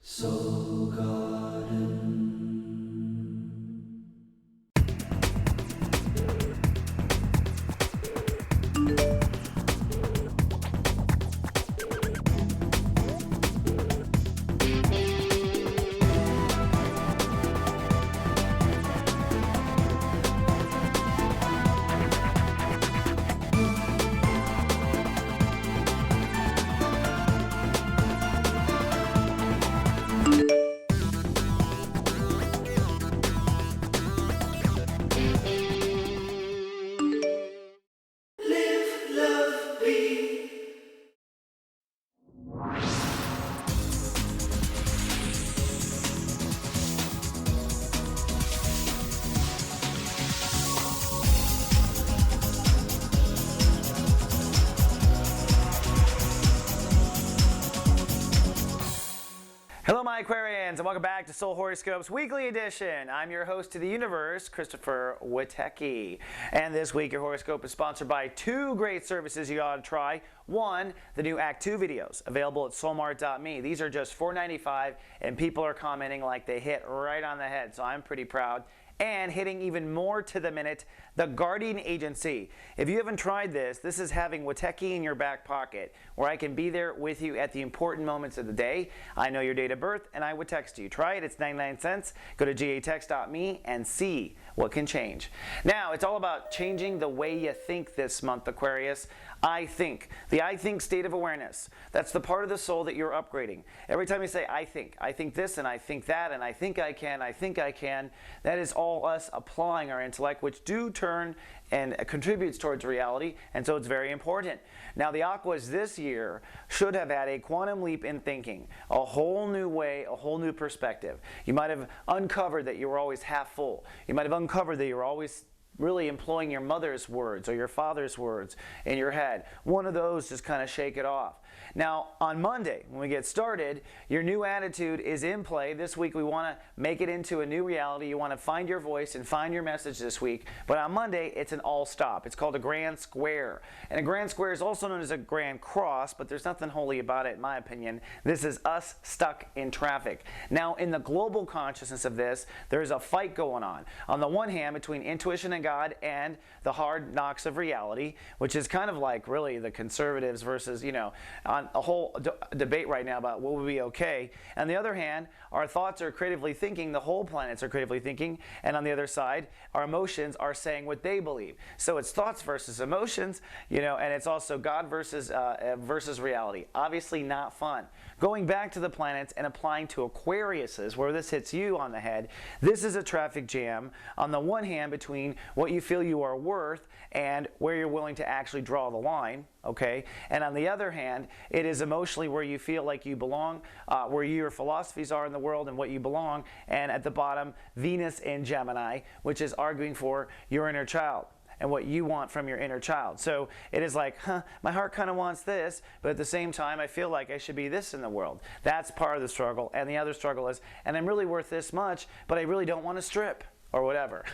Soul Garden. Live, love, be. Hello my Aquarians and welcome back to Soul Horoscopes Weekly Edition. I'm your host to the universe, Christopher Witecki. And this week your horoscope is sponsored by two great services you ought to try. One, the new Act 2 videos available at soulmart.me. These are just $4.95 and people are commenting like they hit right on the head, so I'm pretty proud. And hitting even more to the minute, the Guardian Agency. If you haven't tried this, this is having Witecki in your back pocket, where I can be there with you at the important moments of the day. I know your date of birth, and I would text you. Try it. It's 99 cents. Go to gatext.me and see what can change. Now, it's all about changing the way you think this month, Aquarius. I think. The I think state of awareness. That's the part of the soul that you're upgrading. Every time you say, I think this, and I think that, and I think I can, that is all us applying our intellect, which do turn and contributes towards reality, and so it's very important. Now, the Aquas this year should have had a quantum leap in thinking, a whole new way, a whole new perspective. You might have uncovered that you were always half full. You might have uncovered that you were always really employing your mother's words or your father's words in your head. One of those, just kind of shake it off. Now, on Monday, when we get started, your new attitude is in play. This week, we want to make it into a new reality. You want to find your voice and find your message this week. But on Monday, it's an all-stop. It's called a grand square. And a grand square is also known as a grand cross, but there's nothing holy about it, in my opinion. This is us stuck in traffic. Now, in the global consciousness of this, there's a fight going on. On the one hand, between intuition and God and the hard knocks of reality, which is kind of like really the conservatives versus, on a whole debate right now about what would be okay. On the other hand, our thoughts are creatively thinking, the whole planets are creatively thinking, and on the other side, our emotions are saying what they believe. So it's thoughts versus emotions, and it's also God versus reality. Obviously not fun. Going back to the planets and applying to Aquariuses, where this hits you on the head, this is a traffic jam on the one hand between what you feel you are worth and where you're willing to actually draw the line, okay? And on the other hand, it is emotionally where you feel like you belong, where your philosophies are in the world and what you belong, and at the bottom, Venus in Gemini, which is arguing for your inner child and what you want from your inner child. So it is like, my heart kind of wants this, but at the same time, I feel like I should be this in the world. That's part of the struggle. And the other struggle is, and I'm really worth this much, but I really don't want to strip, or whatever.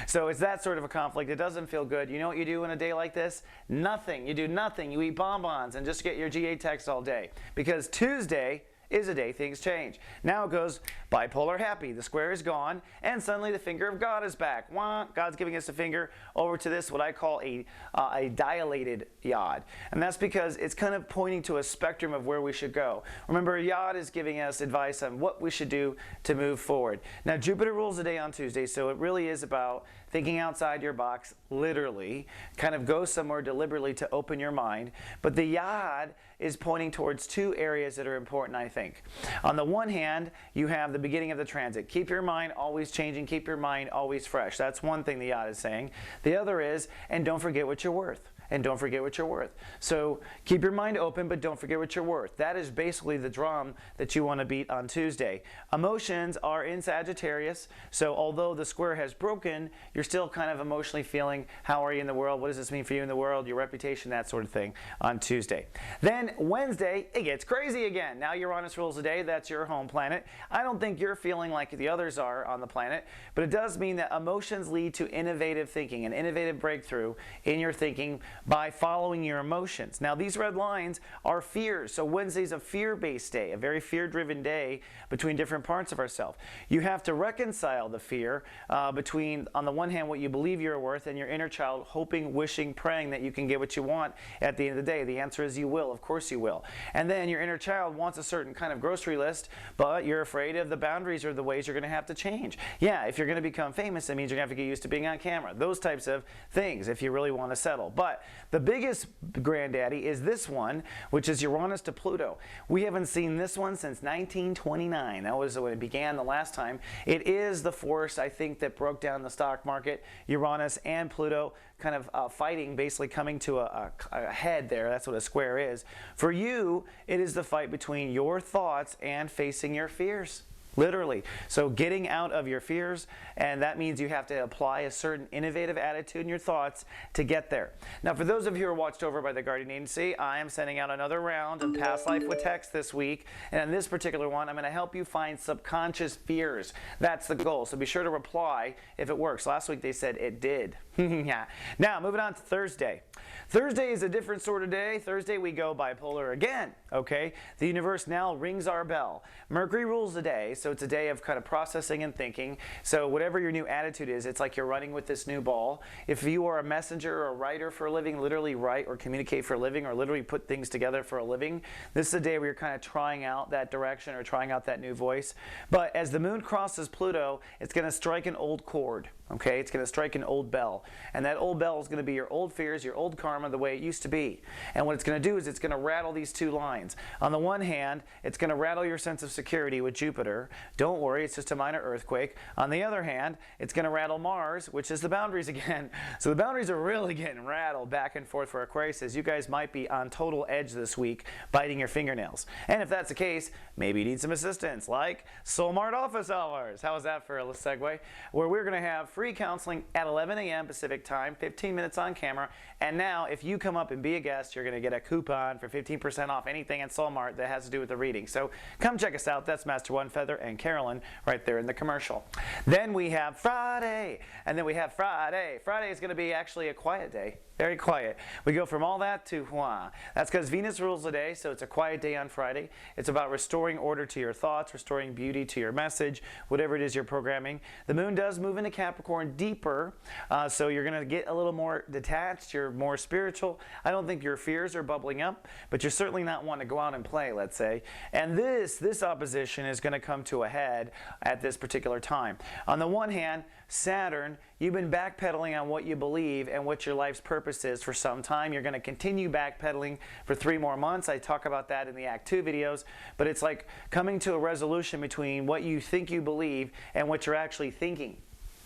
So it's that sort of a conflict. It doesn't feel good. You know what you do in a day like this? Nothing. You do nothing. You eat bonbons and just get your GA text all day. Because Tuesday is a day things change. Now it goes bipolar happy. The square is gone, and suddenly the finger of God is back. Wah, God's giving us a finger over to this, what I call a dilated yod. And that's because it's kind of pointing to a spectrum of where we should go. Remember, yod is giving us advice on what we should do to move forward. Now, Jupiter rules the day on Tuesday, so it really is about thinking outside your box, literally, kind of go somewhere deliberately to open your mind. But the yod is pointing towards two areas that are important, I think. On the one hand, you have the beginning of the transit. Keep your mind always changing, keep your mind always fresh. That's one thing the yod is saying. The other is, and don't forget what you're worth. And don't forget what you're worth. So keep your mind open, but don't forget what you're worth. That is basically the drum that you want to beat on Tuesday. Emotions are in Sagittarius, so although the square has broken, you're still kind of emotionally feeling, how are you in the world? What does this mean for you in the world? Your reputation, that sort of thing on Tuesday. Then Wednesday, it gets crazy again. Now Uranus rules the day. That's your home planet. I don't think you're feeling like the others are on the planet, but it does mean that emotions lead to innovative thinking, an innovative breakthrough in your thinking by following your emotions. Now, these red lines are fears. So Wednesday's a fear-based day, a very fear-driven day between different parts of ourselves. You have to reconcile the fear between, on the one hand, what you believe you're worth and your inner child hoping, wishing, praying that you can get what you want at the end of the day. The answer is you will. Of course you will. And then your inner child wants a certain kind of grocery list, but you're afraid of the boundaries or the ways you're going to have to change. Yeah, if you're going to become famous, that means you're going to have to get used to being on camera. Those types of things if you really want to settle. But the biggest granddaddy is this one, which is Uranus to Pluto. We haven't seen this one since 1929. That was when it began the last time. It is the force, I think, that broke down the stock market. Uranus and Pluto kind of fighting, basically coming to a head there. That's what a square is. For you, it is the fight between your thoughts and facing your fears. Literally. So getting out of your fears, and that means you have to apply a certain innovative attitude in your thoughts to get there. Now, for those of you who are watched over by the Guardian Agency, I am sending out another round of Past Life with Text this week. And in this particular one, I'm going to help you find subconscious fears. That's the goal. So be sure to reply if it works. Last week they said it did. Yeah. Now, moving on to Thursday. Thursday is a different sort of day. Thursday we go bipolar again, okay? The universe now rings our bell. Mercury rules the day, so it's a day of kind of processing and thinking. So whatever your new attitude is, it's like you're running with this new ball. If you are a messenger or a writer for a living, literally write or communicate for a living or literally put things together for a living, this is a day where you're kind of trying out that direction or trying out that new voice. But as the moon crosses Pluto, it's going to strike an old chord. Okay, it's going to strike an old bell. And that old bell is going to be your old fears, your old karma, the way it used to be. And what it's going to do is it's going to rattle these two lines. On the one hand, it's going to rattle your sense of security with Jupiter. Don't worry, it's just a minor earthquake. On the other hand, it's going to rattle Mars, which is the boundaries again. So the boundaries are really getting rattled back and forth for Aquarius. You guys might be on total edge this week, biting your fingernails. And if that's the case, maybe you need some assistance, like Soulmart office hours. How was that for a segue? Where we're going to have free counseling at 11 a.m. Pacific time, 15 minutes on camera. And now, if you come up and be a guest, you're going to get a coupon for 15% off anything at Soulmart that has to do with the reading. So come check us out. That's Master One Feather and Carolyn right there in the commercial. Then we have Friday. And then we have Friday. Friday is going to be actually a quiet day. Very quiet. We go from all that to Hua. That's because Venus rules the day, so it's a quiet day on Friday. It's about restoring order to your thoughts, restoring beauty to your message, whatever it is you're programming. The moon does move into Capricorn deeper, so you're going to get a little more detached. You're more spiritual. I don't think your fears are bubbling up, but you're certainly not wanting to go out and play, let's say. And this opposition is going to come to a head at this particular time. On the one hand, Saturn, you've been backpedaling on what you believe and what your life's purpose is for some time. You're going to continue backpedaling for 3 more months. I talk about that in the Act 2 videos, but it's like coming to a resolution between what you think you believe and what you're actually thinking.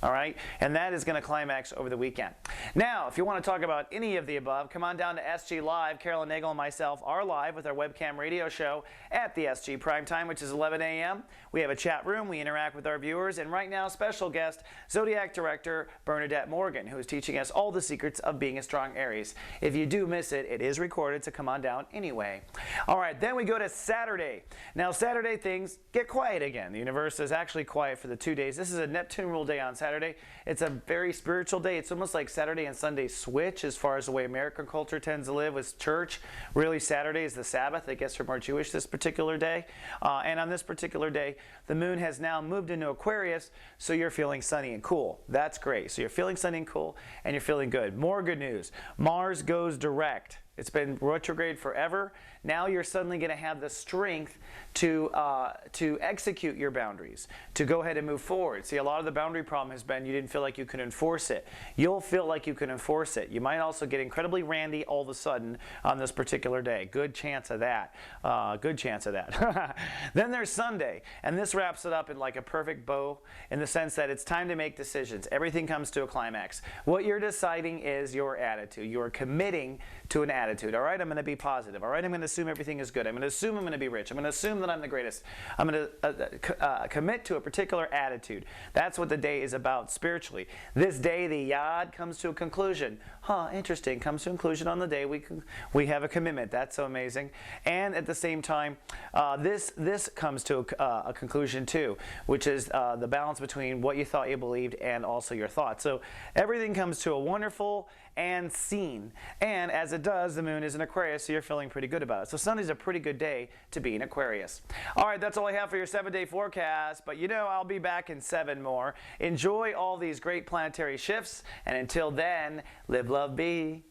All right, and that is going to climax over the weekend. Now, if you want to talk about any of the above, come on down to SG Live. Carolyn Nagel and myself are live with our webcam radio show at the SG Prime Time, which is 11 a.m. We have a chat room. We interact with our viewers. And right now, special guest, Zodiac Director Bernadette Morgan, who is teaching us all the secrets of being a strong Aries. If you do miss it, it is recorded, so come on down anyway. All right, then we go to Saturday. Now, Saturday, things get quiet again. The universe is actually quiet for the 2 days. This is a Neptune rule day on Saturday. It's a very spiritual day. It's almost like Saturday and Sunday switch as far as the way American culture tends to live with church. Really, Saturday is the Sabbath. I guess we're more Jewish this particular day. And on this particular day, the moon has now moved into Aquarius, so you're feeling sunny and cool. That's great. So you're feeling sunny and cool, and you're feeling good. More good news. Mars goes direct. It's been retrograde forever. Now you're suddenly going to have the strength to execute your boundaries, to go ahead and move forward. See, a lot of the boundary problem has been you didn't feel like you could enforce it. You'll feel like you can enforce it. You might also get incredibly randy all of a sudden on this particular day. Good chance of that. Good chance of that. Then there's Sunday, and this wraps it up in like a perfect bow in the sense that it's time to make decisions. Everything comes to a climax. What you're deciding is your attitude. You're committing to an attitude. All right, I'm going to be positive. All right, I'm going to assume everything is good. I'm going to assume I'm going to be rich. I'm going to assume that I'm the greatest. I'm going to commit to a particular attitude. That's what the day is about spiritually. This day, the yad comes to a conclusion. Interesting. Comes to a conclusion on the day we have a commitment. That's so amazing. And at the same time, this comes to a conclusion too, which is the balance between what you thought you believed and also your thoughts. So everything comes to a wonderful and seen. And as it does, the moon is in Aquarius, so you're feeling pretty good about it. So Sunday's a pretty good day to be in Aquarius. All right, that's all I have for your 7-day forecast, but I'll be back in 7 more. Enjoy all these great planetary shifts, and until then, live, love, be.